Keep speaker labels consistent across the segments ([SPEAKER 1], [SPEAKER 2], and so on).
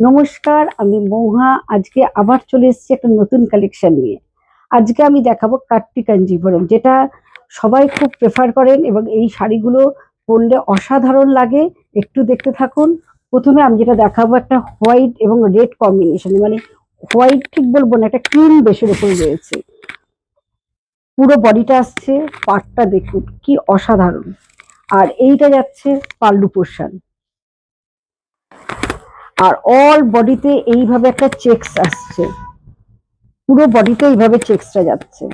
[SPEAKER 1] নমস্কার, আমি মৌহা। আজকে আবার চলে এসেছি একটা নতুন কালেকশন নিয়ে। আজকে আমি দেখাবো কাট্টি কাঞ্জিভরম, যেটা সবাই খুব প্রেফার করেন এবং এই শাড়িগুলো পরলে অসাধারণ লাগে। একটু দেখতে থাকুন। প্রথমে আমি যেটা দেখাবো একটা হোয়াইট এবং রেড কম্বিনেশন, মানে হোয়াইট ঠিক বলবো না, একটা ক্রিম বেসের উপর রয়েছে। পুরো বডিটা আসছে, পাটটা দেখুন কি অসাধারণ। আর এইটা যাচ্ছে পাল্লু পোর্শন। আর অল বডিতে এইভাবে একটা চেকস আসছে, পুরো বডিতে এইভাবে চেকসটা যাচ্ছে।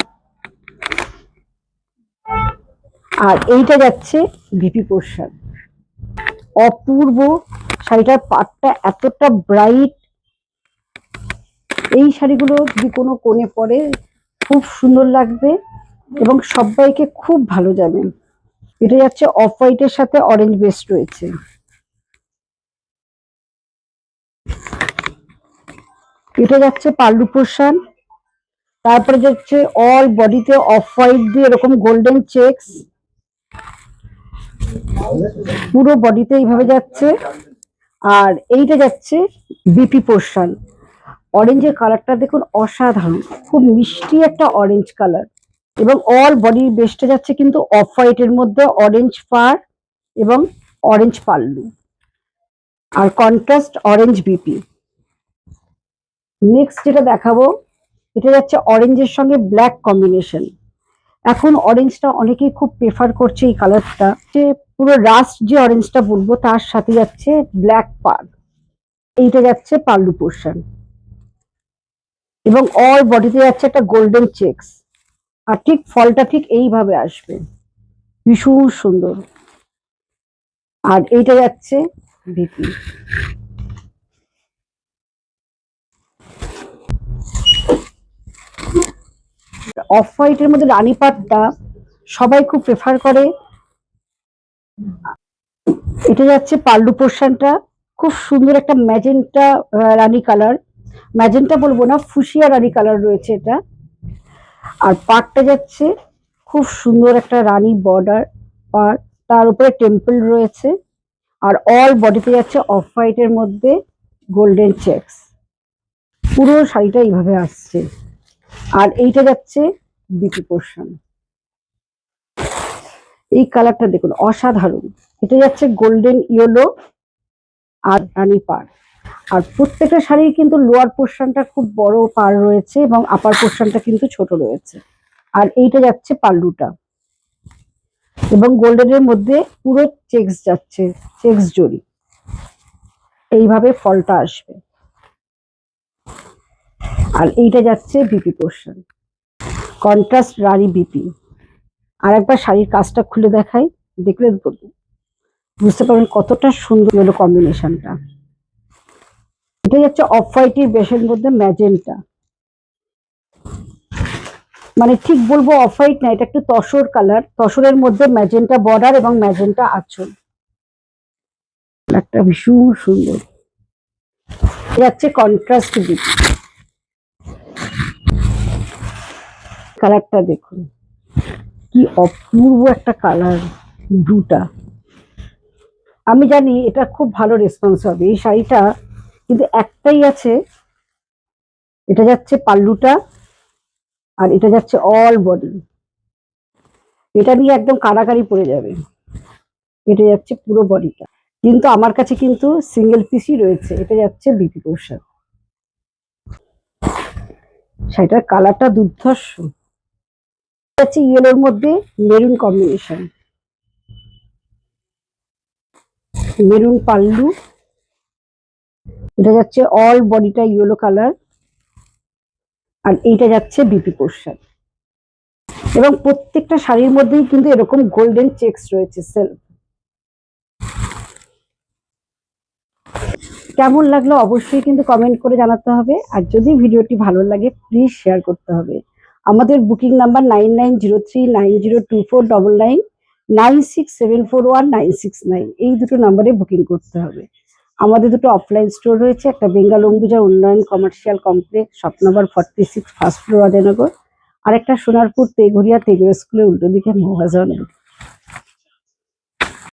[SPEAKER 1] আর এইটা যাচ্ছে ভিপি পোর্শন। অপূর্ব শাড়িটার পাটটা এতটা ব্রাইট। এই শাড়িগুলো যদি কোনো কোণে পরে খুব সুন্দর লাগবে এবং সবাইকে খুব ভালো যাবে। এটা যাচ্ছে অফ হোয়াইটের সাথে অরেঞ্জ বেস রয়েছে। এটা যাচ্ছে পাল্লু পোর্শন। তারপরে যাচ্ছে অল বডিতে অফ হোয়াইট দিয়ে এরকম গোল্ডেন চেকস, পুরো বডিতে এইভাবে যাচ্ছে। আর এইটা যাচ্ছে বিপি পোর্শন। অরেঞ্জের কালারটা দেখুন অসাধারণ, খুব মিষ্টি একটা অরেঞ্জ কালার। এবং অল বডির বেসটা যাচ্ছে কিন্তু অফ হোয়াইটের মধ্যে অরেঞ্জ ফার এবং অরেঞ্জ পাল্লু আর কন্ট্রাস্ট অরেঞ্জ বিপি। নেক্সট যেটা দেখাবো, এটা যাচ্ছে অরেঞ্জের সঙ্গে ব্ল্যাক কম্বিনেশন। এখন অরেঞ্জটা অনেকেই খুব প্রেফার করছে এই কালারটা, যে পুরো রাস্ট যে অরেঞ্জটা বলবো তার সাথে যাচ্ছে ব্ল্যাক পার। এইটা যাচ্ছে পাল্লু পোর্শন এবং অল বডিতে যাচ্ছে একটা গোল্ডেন চেকস। আর ঠিক ফলটা ঠিক এইভাবে আসবে, ভীষণ সুন্দর। আর এইটা যাচ্ছে ভিপি। অফ হোয়াইটের মধ্যে রানী পাটটা সবাই খুব প্রেফার করে। এটা যাচ্ছে পাল্লু পোর্শনটা, খুব সুন্দর একটা ম্যাজেন্টা রানী কালার। ম্যাজেন্টা বলবো না, ফুসিয়া রানী কালার রয়েছে এটা। আর পাটটা যাচ্ছে খুব সুন্দর একটা রানী বর্ডার পার, তার উপরে টেম্পল রয়েছে। আর অল বডিতে যাচ্ছে অফ হোয়াইটের মধ্যে গোল্ডেন চেকস। পুরো শাড়িটা এইভাবে আসছে। আর এইটা যাচ্ছে বিপি পোর্শন। এই কালারটা দেখুন অসাধারণ। এটা যাচ্ছে গোল্ডেন ইয়েলো আর রানী পার। আর প্রত্যেকটা শাড়ির কিন্তু লোয়ার পোর্শনটা খুব বড় পার রয়েছে এবং আপার পোর্শনটা কিন্তু ছোট রয়েছে। আর এইটা যাচ্ছে পাল্লুটা এবং গোল্ডেনের মধ্যে পুরো চেকস যাচ্ছে, চেকস জড়ি। এইভাবে ফলটা আসবে। আর এইটা যাচ্ছে বিপি পোর্শন, কন্ট্রাস্ট রানী বিপি। আর একবার শাড়ির কাজটা খুলে দেখাই, দেখলে বুঝতে পারবেন কতটা সুন্দর হলো কম্বিনেশনটা। এটা যাচ্ছে অফ হোয়াইটের বেসের মধ্যে ম্যাজেন্টা, মানে ঠিক বলবো অফ হোয়াইট না, এটা একটু তসর কালার, তসরের মধ্যে ম্যাজেন্টা বর্ডার এবং ম্যাজেন্টা আঁচল। কালারটা ভীষণ সুন্দর। যাচ্ছে কন্ট্রাস্ট বিপি। কালারটা দেখুন কি অপূর্ব একটা কালার, ব্লুটা। আমি জানি এটা খুব ভালো রেসপন্স হবে এই শাড়িটা, কিন্তু একটাই আছে, এটা যাচ্ছে পাল্লুটা আর এটা যাচ্ছে অল বডি। এটা নিয়ে একদম কাড়াকাড়ি পড়ে যাবে। এটা যাচ্ছে পুরো বডিটা, কিন্তু আমার কাছে কিন্তু সিঙ্গেল পিসই রয়েছে। এটা যাচ্ছে বিপি পোর্শন। শাড়িটার কালারটা দুর্ধর্ষ, যাচ্ছে ইয়েলোর মধ্যে মেরুন কম্বিনেশন, মেরুন পাল্লু। এটা যাচ্ছে অল বডিটা ইয়েলো কালার। আর এইটা যাচ্ছে বিপি পোর্শন এবং প্রত্যেকটা শাড়ির মধ্যেই কিন্তু এরকম গোল্ডেন চেকস রয়েছে সেলফ। কেমন লাগলো অবশ্যই কিন্তু কমেন্ট করে জানাতে হবে। আর যদি ভিডিওটি ভালো লাগে প্লিজ শেয়ার করতে হবে। আমাদের বুকিং নাম্বার 9903902499, 96741969। এই দুটো নাম্বারে বুকিং করতে হবে। আমাদের দুটো অফলাইন স্টোর রয়েছে, একটা বেঙ্গল অম্বুজা উন্নয়ন commercial complex, shop number 46, first floor, Rajanagar. আর একটা সোনারপুর তেঘরিয়া তেঘরা স্কুলের উল্টো দিকে মহাজন।